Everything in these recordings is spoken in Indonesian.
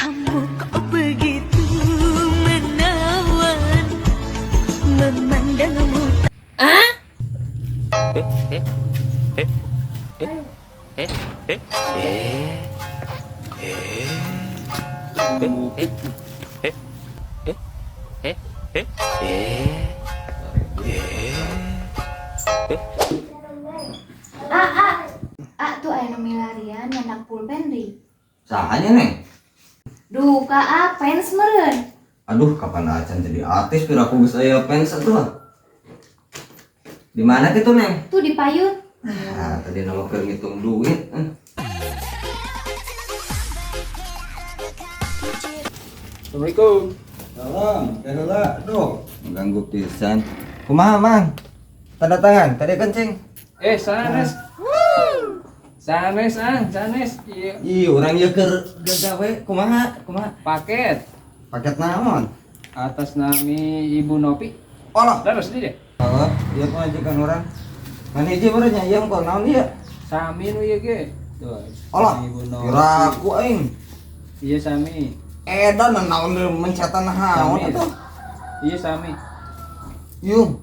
Kamu kok begitu menawan, memandangmu. Ah? Tuh aya nu milarian nyandak pulpen deui. Sahanya neng? Duh, fans meureun. Aduh, kapan acan jadi artis piraku geus aya fans atuh. Di mana gitu neng? Tuh di payun. Ah, tadi nama keur ngitung duit. Assalamualaikum. Salam, heula, aduh, mengganggu pisan. Kumaha, Mang? Tanda tangan, tadi kencing. Sanes. Sanes. Iya. Ih, urang ieu keur gagawe, kumaha? Paket Paket naon? atas nami Ibu Nopi. Olah. Terus dia. Halo, ieu majikan urang. Mana hiji barunya ieu engko naon ieu? Sami nu ieu ge. Tuh. Olah, Ibu Nopi. kiraku aing. Iya Sami. Edan naon mencetan naon Sami. atuh? Iya Sami. Yung.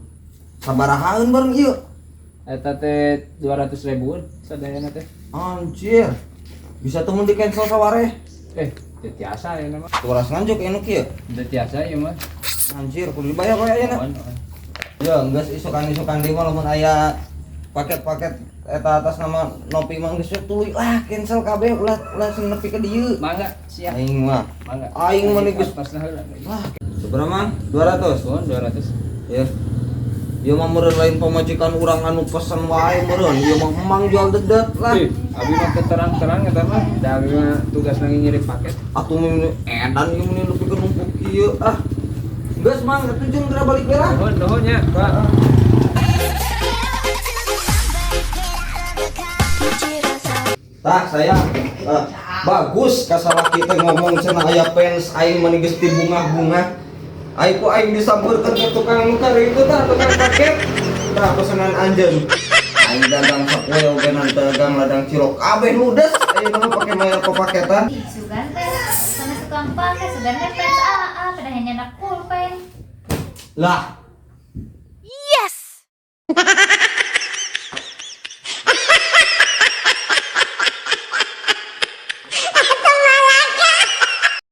Sabarahaeun bareng ieu? Eta teh 200.000 sadayana teh. Anjir. Bisa temen di cancel saware. Teu tiasa ya nama. Turas nganjuk anu kieu. Teu tiasa ieu mah. Anjir, kudu dibayar we ayeuna. On. Ya, geus isukan-isukan deui mah lamun aya paket-paket eta atas nama Nopi mah geus tuluy lah cancel kabeh ulah nepi ka dieu. Mangga siap. Aing mah. Mangga. Aing mah geus pasna heula. wah. Sabaraha mang? 200. Tuh 200. Ya. Ieu mah meureun lain pamajikan urang anu pesen wae meureun. Ieu mah emang jual dedet lah. Abi mah terang-terang eta mah. Da abi mah tugas lagi ngirim paket. Atuh mun edan ieu mun nepi ka numpuk ieu ah. Geus mang atuh geura balik we lah. Nuhun nya, Pak. Tah sayang, bagus kasalaki teh ngomong cenah aya fans aing mah geus ti bunga-bunga. Aing ku aing disampeurkeun ke tukang nukar itu tah tukang paket. Tah pesanan anjeun. Aing dagang sapoe oge dagang ladang cilok kabeh ludes ayeuna mah pake mayar paketan. Ih, sugan teh sama tukang paket, sugan teh fans AA pada nyandak pulpen. Lah,